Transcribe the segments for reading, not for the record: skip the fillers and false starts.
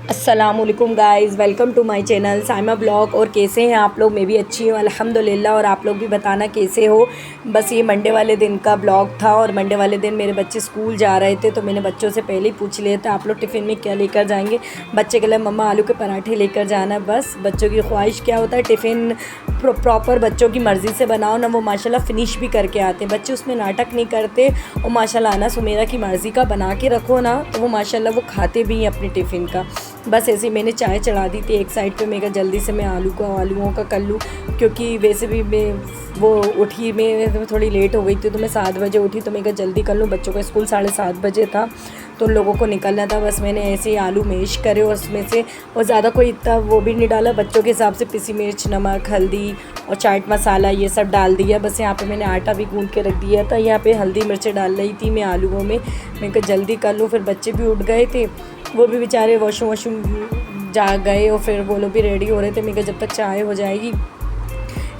अस्सलामुअलैकुम guys, welcome to my channel Saima blog. और कैसे हैं आप लोग? मैं भी अच्छी हूँ अल्हम्दुलिल्लाह। और आप लोग भी बताना कैसे हो। बस ये मंडे वाले दिन का ब्लॉग था और मंडे वाले दिन मेरे बच्चे स्कूल जा रहे थे तो मैंने बच्चों से पहले ही पूछ लिया था आप लोग टिफ़िन में क्या लेकर जाएंगे। बच्चे के लिए मम्मा आलू के पराठे लेकर जाना। बस बच्चों की ख्वाहिश क्या होता है, टिफ़िन प्रॉपर बच्चों की मर्ज़ी से बनाओ ना, वो माशाल्लाह फ़िनिश भी करके आते हैं। बच्चे उसमें नाटक नहीं करते और माशाल्लाह अनस मेरा की मर्ज़ी का बना के रखो ना तो वो माशाल्लाह वो खाते भी हैं अपने टिफ़िन का। बस ऐसे ही मैंने चाय चढ़ा दी थी एक साइड पे। मैं कहा जल्दी से मैं आलूओं का कर लूँ, क्योंकि वैसे भी मैं वो उठी मैं थोड़ी लेट हो गई थी तो मैं 7 बजे उठी तो मैं कहा जल्दी कर लूँ। बच्चों का स्कूल 7:30 बजे था तो उन लोगों को निकलना था। बस मैंने ऐसे ही आलू मैश करे और उसमें से और ज़्यादा कोई इतना वो भी नहीं डाला, बच्चों के हिसाब से पिसी मिर्च, नमक, हल्दी और चाट मसाला ये सब डाल दिया। बस यहाँ पे मैंने आटा भी गूँध के रख दिया था। यहाँ पे हल्दी मिर्चें डाल रही थी मैं आलूओं में। मैं कहा जल्दी कर लूँ। फिर बच्चे भी उठ गए थे, वो भी बेचारे वॉशरूम जा गए और फिर वो लोग भी रेडी हो रहे थे। मैं कहा जब तक चाय हो जाएगी।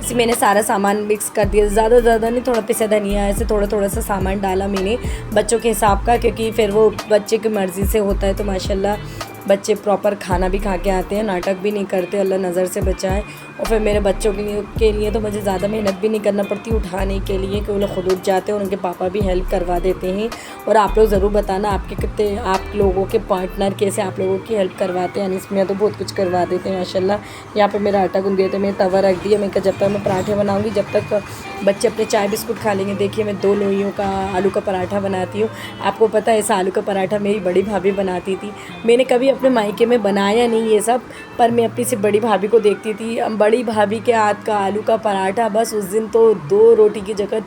इसी मैंने सारा सामान मिक्स कर दिया, ज़्यादा नहीं, थोड़ा पिसा धनिया ऐसे थोड़ा सा सामान डाला मैंने बच्चों के हिसाब का, क्योंकि फिर वो बच्चे की मर्ज़ी से होता है तो माशाल्लाह बच्चे प्रॉपर खाना भी खा के आते हैं, नाटक भी नहीं करते, अल्लाह नज़र से बचाए। और फिर मेरे बच्चों के लिए तो मुझे ज़्यादा मेहनत भी नहीं करना पड़ती उठाने के लिए, कि वो लोग खुद उठ जाते हैं और उनके पापा भी हेल्प करवा देते हैं। और आप लोग ज़रूर बताना आपके कितने आप लोगों के पार्टनर कैसे आप लोगों की हेल्प करवाते हैं। इसमें तो बहुत कुछ करवा देते हैं माशाल्लाह। यहाँ पर मेरा आटा गूँध दिया था, मैंने तवा रख दिया। मैं जब तक मैं पराठे बनाऊँगी जब तक बच्चे अपने चाय बिस्कुट खा लेंगे। देखिए मैं 2 लोइयों का आलू का पराठा बनाती हूँ। आपको पता है ऐसा आलू का पराठा मेरी बड़ी भाभी बनाती थी। मैंने कभी अपने मायके में बनाया नहीं ये सब, पर मैं अपनी से बड़ी भाभी को देखती थी। बड़ी भाभी के हाथ का आलू का पराठा, बस उस दिन तो 2 रोटी की जगह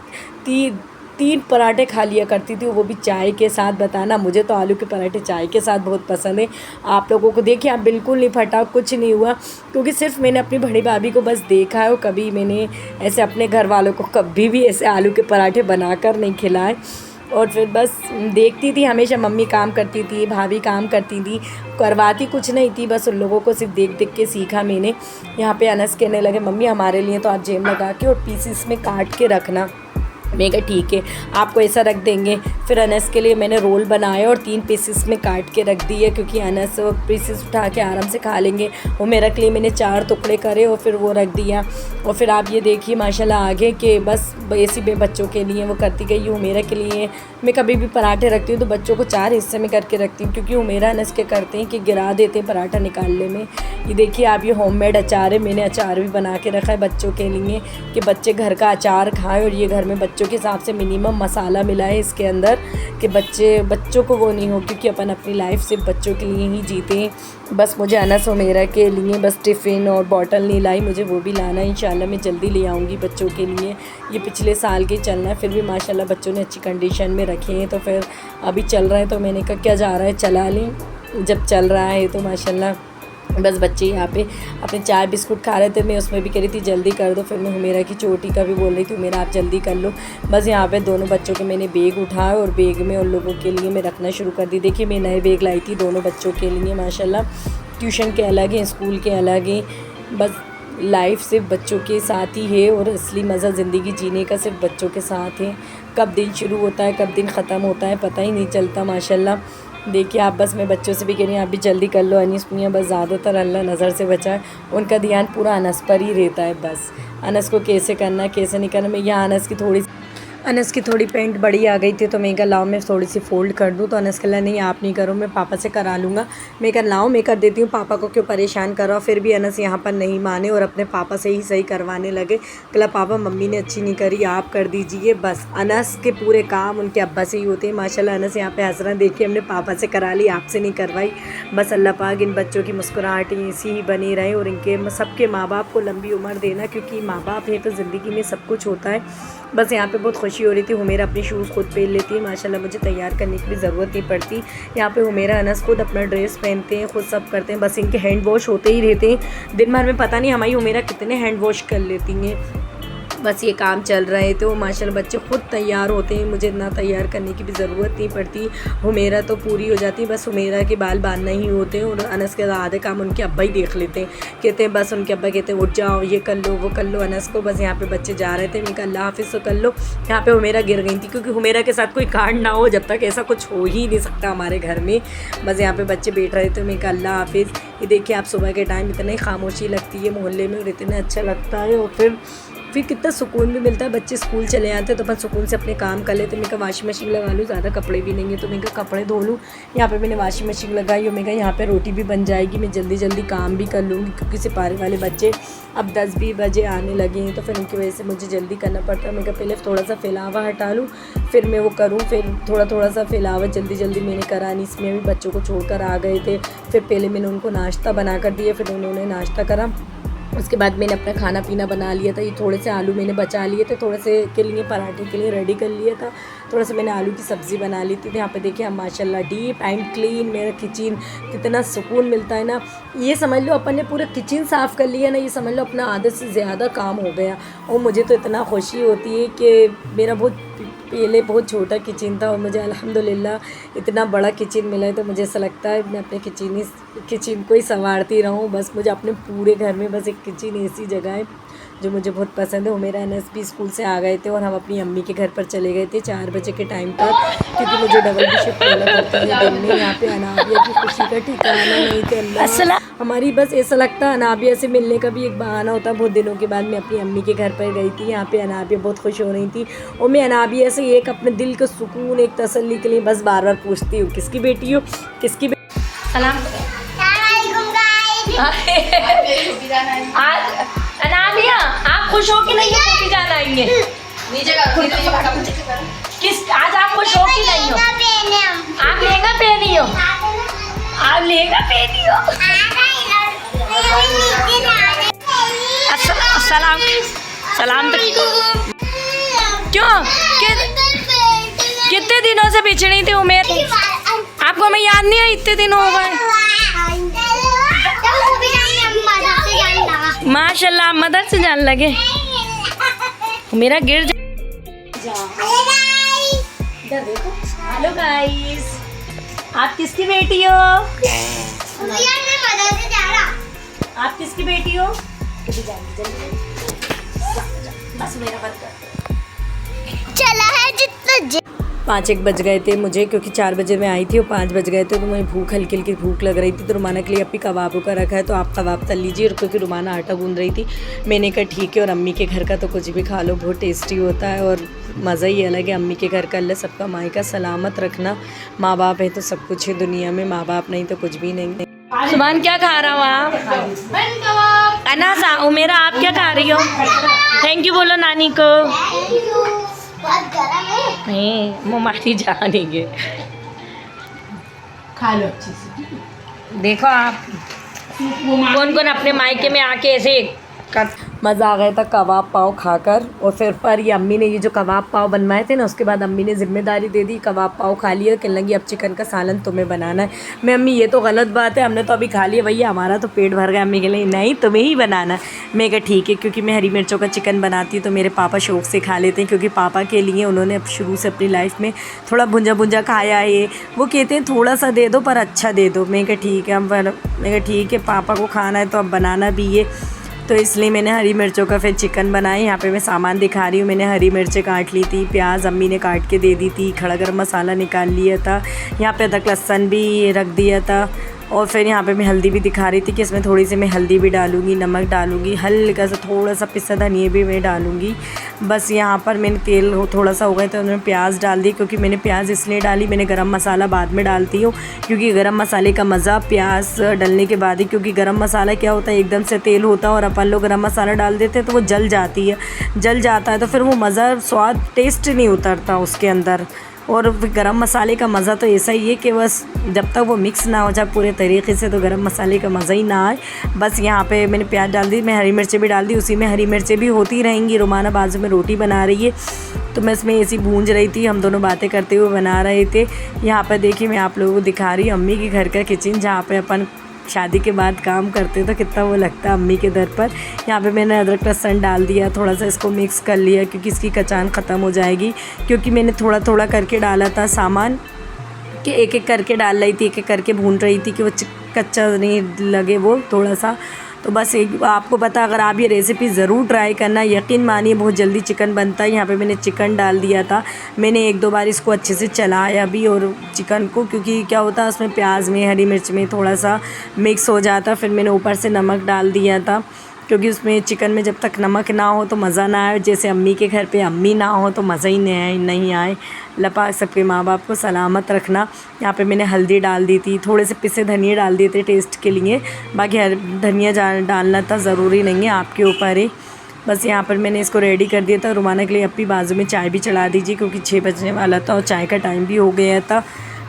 3 पराठे खा लिया करती थी, वो भी चाय के साथ। बताना, मुझे तो आलू के पराठे चाय के साथ बहुत पसंद है। आप लोगों को देखिए, आप बिल्कुल नहीं फटा, कुछ नहीं हुआ, क्योंकि सिर्फ मैंने अपनी बड़ी भाभी को बस देखा है और कभी मैंने ऐसे अपने घर वालों को कभी भी ऐसे आलू के पराठे बनाकर नहीं खिलाए। और फिर बस देखती थी, हमेशा मम्मी काम करती थी, भाभी काम करती थी, करवाती कुछ नहीं थी, बस उन लोगों को सिर्फ देख देख के सीखा मैंने। यहाँ पे अनस कहने लगे मम्मी हमारे लिए तो आप जेम लगा के और पीसीस में काट के रखना। मैं कहा ठीक है, आपको ऐसा रख देंगे। फिर अनस के लिए मैंने रोल बनाया और 3 पीसेस में काट के रख दिए, क्योंकि अनस पीसेस उठा के आराम से खा लेंगे। वो मेरा के लिए मैंने 4 टुकड़े करे और फिर वो रख दिया। और फिर आप ये देखिए माशाल्लाह आगे के बस ऐसी मैं बच्चों के लिए वो करती गई हूँ। मेरा के लिए मैं कभी भी पराठे रखती हूँ तो बच्चों को 4 हिस्से में करके रखती हूँ, क्योंकि वो मेरा अनस के करते हैं कि गिरा देते हैं पराठा निकालने में। ये देखिए आप, ये होममेड अचार है, मैंने अचार भी बना के रखा है बच्चों के लिए कि बच्चे घर का अचार खाएं। और ये घर में बच्चों के हिसाब से मिनिमम मसाला मिला है इसके अंदर कि बच्चों को वो नहीं हो, क्योंकि अपन अपनी लाइफ सिर्फ बच्चों के लिए ही जीते हैं। बस मुझे अनस और मेरा के लिए बस टिफ़िन और बॉटल नहीं लाई, मुझे वो भी लाना है। इंशाल्लाह मैं जल्दी ले आऊँगी बच्चों के लिए। ये पिछले साल के चलना है, फिर भी माशाल्लाह बच्चों ने अच्छी कंडीशन में रखे हैं, तो फिर अभी चल रहा है तो मैंने कहा क्या जा रहा है चला लें। जब चल रहा है तो माशाल्लाह बस बच्चे यहाँ पे अपने चाय बिस्कुट खा रहे थे, मैं उसमें भी कह रही थी जल्दी कर दो। फिर मैं हुमेरा की चोटी का भी बोल रही थी, हुमेरा आप जल्दी कर लो। बस यहाँ पे दोनों बच्चों के मैंने बैग उठाए और बैग में उन लोगों के लिए मैं रखना शुरू कर दी। देखिए मैं नए बैग लाई थी दोनों बच्चों के लिए माशाल्लाह। ट्यूशन के अलग हैं, स्कूल के अलग हैं। बस लाइफ सिर्फ बच्चों के साथ ही है और असली मज़ा ज़िंदगी जीने का सिर्फ बच्चों के साथ है। कब दिन शुरू होता है कब दिन ख़त्म होता है पता ही नहीं चलता माशाल्लाह। देखिए आप, बस मैं बच्चों से भी कह रही हूँ आप भी जल्दी कर लो। अनीस मियाँ बस ज़्यादातर अल्लाह नज़र से बचाए, उनका ध्यान पूरा अनस पर ही रहता है। बस अनस को कैसे करना है कैसे नहीं करना। मैं यहाँ अनस की थोड़ी पैंट बड़ी आ गई थी तो मैं कहा लाओ मैं थोड़ी सी फ़ोल्ड कर दूँ, तो अनस कहा नहीं आप नहीं करो, मैं पापा से करा लूँगा। मैं कहा लाओ मैं कर देती हूँ, पापा को क्यों परेशान करो। फिर भी अनस यहाँ पर नहीं माने और अपने पापा से ही सही करवाने लगे। कहा पापा मम्मी ने अच्छी नहीं करी, आप कर दीजिए। बस अनस के पूरे काम उनके अब्बा से ही होते हैं माशाल्लाह। अनस यहाँ पे हंस रहा है, देखिए हमने पापा से करा ली, आपसे नहीं करवाई। बस अल्लाह पाक इन बच्चों की मुस्कुराहट ऐसी ही बनी रहे और इनके सबके माँ बाप को लंबी उम्र देना, क्योंकि माँ बाप है तो ज़िंदगी में सब कुछ होता है। बस यहाँ पे बहुत खुशी हो रही थी। हुमेरा अपनी शूज़ खुद पहन लेती है माशाल्लाह, मुझे तैयार करने की भी ज़रूरत नहीं पड़ती। यहाँ पे हुमेरा अनस खुद अपना ड्रेस पहनते हैं, खुद सब करते हैं। बस इनके हैंड वॉश होते ही रहते हैं दिन भर में, पता नहीं हमारी हुमेरा कितने हैंड वॉश कर लेती हैं। बस ये काम चल रहे थे। वो माशाल्लाह बच्चे ख़ुद तैयार होते हैं, मुझे इतना तैयार करने की भी ज़रूरत नहीं पड़ती। हुमेरा तो पूरी हो जाती है, बस हुमेरा के बाल बांधना ही होते हैं और अनस के आधे काम उनके अब्बा ही देख लेते हैं। कहते हैं बस उनके अब्बा कहते हैं उठ जाओ, ये कर लो वो कर लो अनस को। बस यहाँ पे बच्चे जा रहे थे, मैं कहा अल्लाह हाफ़िज़ तो कर लो। यहाँ पे हुमेरा गिर गई थी, क्योंकि हुमेरा के साथ कोई कांड ना हो, जब तक ऐसा कुछ हो ही नहीं सकता हमारे घर में। बस यहाँ पे बच्चे बैठ रहे थे, मैं कहा अल्लाह हाफ़िज़। ये देखिए आप सुबह के टाइम इतनी खामोशी लगती है मोहल्ले में और इतना अच्छा लगता है, और फिर कितना सुकून भी मिलता है। बच्चे स्कूल चले आते तो अपन सुकून से अपने काम कर लेते। मैं कहा वाशिंग मशीन लगा लूँ, ज़्यादा कपड़े भी नहीं है तो मैं कहा कपड़े धो लूँ। यहाँ पे मैंने वाशिंग मशीन लगाई और मैं कहा यहाँ पे रोटी भी बन जाएगी, मैं जल्दी जल्दी काम भी कर लूँगी, क्योंकि सिपाही वाले बच्चे अब 10-20 बजे आने लगे हैं, तो फिर उनकी वजह से मुझे जल्दी करना पड़ता है। मैं कहा पहले थोड़ा सा फैलावा हटा लूँ, फिर मैं वो करूँ। फिर थोड़ा सा फैलावा जल्दी जल्दी मैंने करा नहीं, इसमें भी बच्चों को छोड़ कर आ गए थे। फिर पहले मैंने उनको नाश्ता बना कर दिया, फिर उन्होंने नाश्ता करा। उसके बाद मैंने अपना खाना पीना बना लिया था। ये थोड़े से आलू मैंने बचा लिए थे, थोड़े से के लिए पराठे के लिए रेडी कर लिया था। थोड़ा सा मैंने आलू की सब्ज़ी बना ली थी। तो यहाँ पे देखिए हम माशाल्लाह डीप एंड क्लीन मेरा किचन, कितना सुकून मिलता है ना। ये समझ लो अपन ने पूरा किचन साफ़ कर लिया ना, ये समझ लो अपना आधे से ज़्यादा काम हो गया। और मुझे तो इतना खुशी होती है कि मेरा पहले बहुत छोटा किचन था और मुझे अल्हम्दुलिल्लाह इतना बड़ा किचन मिला है। तो मुझे ऐसा लगता है मैं अपने किचन को ही संवारती रहूँ। बस मुझे अपने पूरे घर में बस एक किचन ऐसी जगह है जो मुझे बहुत पसंद है। वो मेरा अनस भी स्कूल से आ गए थे और हम अपनी अम्मी के घर पर चले गए थे 4 बजे के टाइम पर, क्योंकि मुझे डबल भी शिफ्ट लेना पड़ता है दिन में। यहाँ पे अनाबिया की खुशी का ठिकाना नहीं थे। अल्लाह हमारी बस ऐसा लगता है अनाबिया से मिलने का भी एक बहाना होता। बहुत दिनों के बाद मैं अपनी अम्मी के घर पर गई थी। यहाँ पे अनाबिया बहुत खुश हो रही थी और मैं अनाबिया से एक अपने दिल का सुकून, एक तसल्ली के लिए बस बार बार पूछती हूँ किसकी बेटी हो, किसकी सलाम। अनाबिया आप खुश हो कि नहीं हो? कॉफी जाना आएंगे किस आज आप खुश हो कि नहीं हो? आप लहंगा पहनी हो, आप लहंगा पहनी हो। सलाम सलाम तो क्यों कितने दिनों से बिछड़ी थी उमेर? आपको हमें याद नहीं है इतने दिन हो गए? माशाल्लाह मदर से जान लगे मेरा गिर इधर देखो। हेलो गाइस, आप किसकी बेटी हो? आप किसकी बेटी हो? बस मेरा बंद कर चला है जितना 5-1 बज गए थे मुझे, क्योंकि 4 बजे मैं आई थी और 5 बज गए थे। तो मुझे हल्की हल्की भूख लग रही थी। तो रुमाना के लिए अपनी कबाबों का रखा है, तो आप कबाब तल लीजिए। और क्योंकि रुमाना आटा गूंद रही थी, मैंने कहा ठीक है। और अम्मी के घर का तो कुछ भी खा लो, बहुत टेस्टी होता है और मज़ा ही अलग है अम्मी के घर का। अल्लाह सबका माई का सलामत रखना। माँ बाप है तो सब कुछ है दुनिया में, माँ बाप नहीं तो कुछ भी नहीं। सुभान क्या खा रहा हो आप? अनासा उमेरा आप क्या खा रही हो? थैंक यू बोलो नानी को। नहीं मुमारी जानेंगे, खा लो अच्छे से। देखो आप कौन कौन अपने मायके में आके ऐसे मज़ा आ गया था कबाब पाव खाकर। और फिर पर ये अम्मी ने ये जो कबाब पाव बनवाए थे ना, उसके बाद अम्मी ने ज़िम्मेदारी दे दी, कबाब पाव खा लिया। कहने लगी अब चिकन का सालन तुम्हें बनाना है। मैं अम्मी ये तो गलत बात है, हमने तो अभी खा लिया भैया, हमारा तो पेट भर गया। अम्मी के लिए नहीं तुम्हें ही बनाना है। मैं कहा ठीक है, क्योंकि मैं हरी मिर्चों का चिकन बनाती हूँ तो मेरे पापा शौक़ से खा लेते हैं, क्योंकि पापा के लिए उन्होंने अब शुरू से अपनी लाइफ में थोड़ा भुंजा खाया है। वो कहते हैं थोड़ा सा दे दो पर अच्छा दे दो। मैं कहा ठीक है, मैं कहा ठीक है, पापा को खाना है तो अब बनाना भी है। तो इसलिए मैंने हरी मिर्चों का फिर चिकन बनाई। यहाँ पे मैं सामान दिखा रही हूँ। मैंने हरी मिर्चें काट ली थी, प्याज अम्मी ने काट के दे दी थी, खड़ा गरम मसाला निकाल लिया था, यहाँ पे अदरक लहसुन भी रख दिया था। और फिर यहाँ पे मैं हल्दी भी दिखा रही थी कि इसमें थोड़ी सी मैं हल्दी भी डालूँगी, नमक डालूँगी, हल्का सा थोड़ा सा पिसा धनिया भी मैं डालूँगी। बस यहाँ पर मैंने तेल थोड़ा सा हो गया तो उन्होंने प्याज डाल दी, क्योंकि मैंने प्याज इसलिए डाली, मैंने गरम मसाला बाद में डालती हूँ, क्योंकि गरम मसाले का मज़ा प्याज डलने के बाद ही, क्योंकि गरम मसाला क्या होता है एकदम से तेल होता है और अपन लोग गरम मसाला डाल देते हैं तो वो जल जाती है, जल जाता है तो फिर वो मज़ा स्वाद टेस्ट नहीं उतरता उसके अंदर। और गरम मसाले का मज़ा तो ऐसा ही है कि बस जब तक वो मिक्स ना हो जाए पूरे तरीके से तो गरम मसाले का मज़ा ही ना आए। बस यहाँ पे मैंने प्याज डाल दी, मैं हरी मिर्चें भी डाल दी, उसी में हरी मिर्चें भी होती रहेंगी। रुमाना बाजू में रोटी बना रही है तो मैं इसमें ऐसी भूंज रही थी, हम दोनों बातें करते हुए बना रहे थे। यहाँ पर देखिए मैं आप लोगों को दिखा रही हूँ अम्मी के घर का किचन, जहाँ पर अपन शादी के बाद काम करते तो कितना वो लगता है अम्मी के दर पर। यहाँ पे मैंने अदरक लहसुन डाल दिया, थोड़ा सा इसको मिक्स कर लिया क्योंकि इसकी कचान ख़त्म हो जाएगी, क्योंकि मैंने थोड़ा थोड़ा करके डाला था सामान कि एक एक करके डाल रही थी, एक एक करके भून रही थी कि वो कच्चा नहीं लगे वो थोड़ा सा। तो बस एक आपको पता, अगर आप ये रेसिपी ज़रूर ट्राई करना, यकीन मानिए बहुत जल्दी चिकन बनता है। यहाँ पे मैंने चिकन डाल दिया था, मैंने एक दो बार इसको अच्छे से चलाया भी और चिकन को, क्योंकि क्या होता है उसमें प्याज में हरी मिर्च में थोड़ा सा मिक्स हो जाता। फिर मैंने ऊपर से नमक डाल दिया था, क्योंकि उसमें चिकन में जब तक नमक ना हो तो मज़ा ना आए। जैसे अम्मी के घर पे अम्मी ना हो तो मज़ा ही नहीं आए। लपा सबके माँ बाप को सलामत रखना। यहाँ पे मैंने हल्दी डाल दी थी, थोड़े से पिसे धनिया डाल दिए थे टेस्ट के लिए, बाकी धनिया डालना था ज़रूरी नहीं है, आपके ऊपर है। बस यहाँ पर मैंने इसको रेडी कर दिया था। रुमाना के लिए अपनी बाजू में चाय भी चढ़ा दीजिए, क्योंकि 6 बजने वाला था और चाय का टाइम भी हो गया था।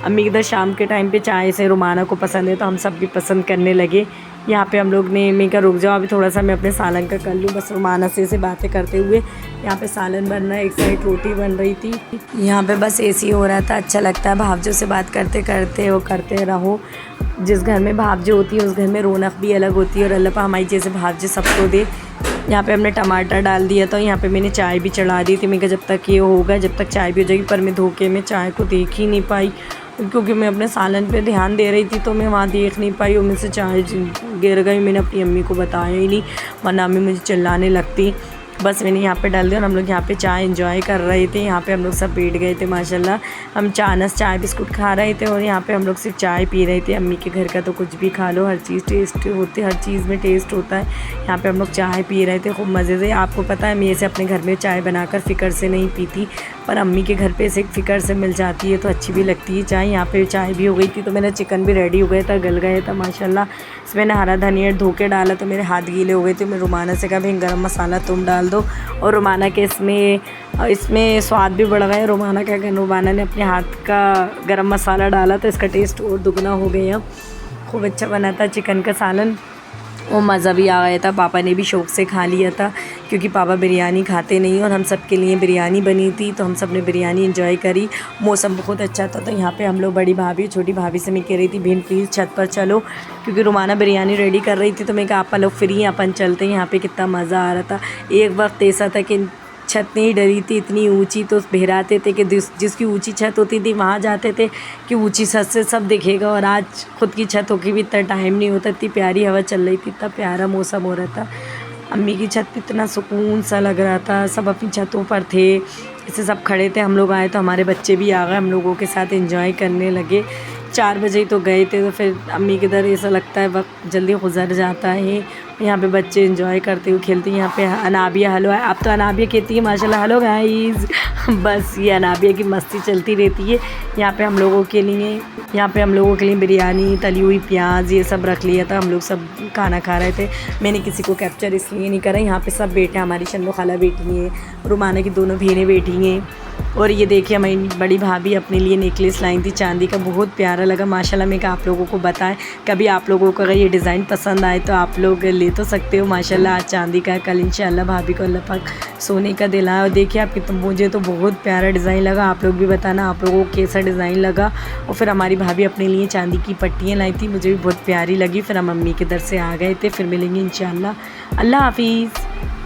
अम्मी इधर शाम के टाइम पे चाय से रुमाना को पसंद है तो हम सब भी पसंद करने लगे। यहाँ पे हम लोग ने मैं का रुक जाओ अभी थोड़ा सा मैं अपने सालन का कर लूँ। बस रुमाना से बातें करते हुए यहाँ पे सालन बन रहा है, एक साइड रोटी बन रही थी। यहाँ पे बस एसी हो रहा था, अच्छा लगता है भावजों से बात करते करते वो करते रहो। जिस घर में भावजो होती है उस घर में रौनक भी अलग होती है, और अल्लाह पा हमारी जैसे भावजे सबको दे। यहाँ पे हमने टमाटर डाल दिया था, यहाँ पे मैंने चाय भी चढ़ा दी थी। मैं कहा जब तक ये होगा जब तक चाय भी हो जाएगी, पर मैं धोखे में चाय को देख ही नहीं पाई, क्योंकि मैं अपने सालन पे ध्यान दे रही थी तो मैं वहाँ देख नहीं पाई और मुझसे चाय गिर गई। मैंने अपनी अम्मी को बताया ही नहीं, वरना अम्मी मुझे चिल्लाने लगती। बस मैंने यहाँ पे डाल दिया और हम लोग यहाँ पे चाय एंजॉय कर रहे थे। यहाँ पे हम लोग सब बैठ गए थे माशाल्लाह, हम चाय बिस्कुट खा रहे थे और यहाँ पे हम लोग सिर्फ चाय पी रहे थे। अम्मी के घर का तो कुछ भी खा लो, हर चीज़ टेस्ट होती है, हर चीज़ में टेस्ट होता है। यहाँ पे हम लोग चाय पी रहे थे खूब मज़े से। आपको पता है मैं ऐसे अपने घर में चाय बनाकर फ़िक्र से नहीं पीती, पर अम्मी के घर पे ऐसे फ़िक्र से मिल जाती है तो अच्छी भी लगती है चाय। यहाँ पे चाय भी हो गई थी तो मेरा चिकन भी रेडी हो गया था, गल गया था माशाल्लाह। इसमें मैंने हरा धनिया धो के डाला तो मेरे हाथ गीले हो गए थे। मैं रुमाना से कहा भाई गरम मसाला तुम डाल दो, और रुमाना के इसमें स्वाद भी बढ़ गया। रुमाना क्या कर, रुमाना ने अपने हाथ का गरम मसाला डाला तो इसका टेस्ट और दुगना हो गया। खूब अच्छा बना था चिकन का सालन, वो मज़ा भी आ गया था। पापा ने भी शौक़ से खा लिया था, क्योंकि पापा बिरयानी खाते नहीं और हम सब के लिए बिरयानी बनी थी तो हम सब ने बिरयानी एंजॉय करी। मौसम बहुत अच्छा था तो यहाँ पे हम लोग बड़ी भाभी छोटी भाभी से मैं कह रही थी बहन प्लीज़ छत पर चलो, क्योंकि रुमाना बिरयानी रेडी कर रही थी तो मैं कहा आप लोग फ्री हैं अपन चलते हैं। यहाँ पे कितना मज़ा आ रहा था। एक वक्त ऐसा था कि छत नहीं डरी थी इतनी ऊंची, तो बहराते थे कि जिसकी ऊंची छत होती थी वहाँ जाते थे कि ऊंची छत से सब दिखेगा, और आज खुद की छत होके भी इतना टाइम नहीं होता। इतनी प्यारी हवा चल रही थी, इतना प्यारा मौसम हो रहा था। अम्मी की छत पे इतना सुकून सा लग रहा था, सब अपनी छतों पर थे, इससे सब खड़े थे। हम लोग आए तो हमारे बच्चे भी आ गए, हम लोगों के साथ एंजॉय करने लगे। 4 बजे ही तो गए थे तो फिर अम्मी के दर ऐसा लगता है वक्त जल्दी गुजर जाता है। यहाँ पे बच्चे एंजॉय करते हुए खेलते हैं। यहाँ पे अनाबिया हेलो है, अब तो अनाबिया कहती है माशाल्लाह, हेलो गाइस। बस ये अनाबिया की मस्ती चलती रहती है। यहाँ पे हम लोगों के लिए बिरयानी, तली हुई प्याज ये सब रख लिया था। हम लोग सब खाना खा रहे थे। मैंने किसी को कैप्चर इसलिए नहीं करा। यहाँ पे सब बेटे, हमारी शन्नो खाला बैठी हैं, रुमाना की दोनों बहनें बैठी हैं, और ये देखिए हमारी बड़ी भाभी अपने लिए नेकलेस लाई थी चांदी का, बहुत प्यारा लगा माशाल्लाह। मैं आप लोगों को बताएं, कभी आप लोगों को अगर ये डिज़ाइन पसंद आए तो आप लोग ले तो सकते हो माशाल्लाह। आज चांदी का, कल इंशाल्लाह भाभी को अल्लाह पाक सोने का दिलाए। और देखिए आप कितना, मुझे तो बहुत प्यारा डिज़ाइन लगा। आप लोग भी बताना आप लोगों को कैसा डिज़ाइन लगा। और फिर हमारी भाभी अपने लिए चांदी की पट्टियाँ लाई थी, मुझे भी बहुत प्यारी लगी। फिर हम मम्मी के दर से आ गए थे। फिर मिलेंगे इंशाल्लाह। अल्लाह हाफिज़।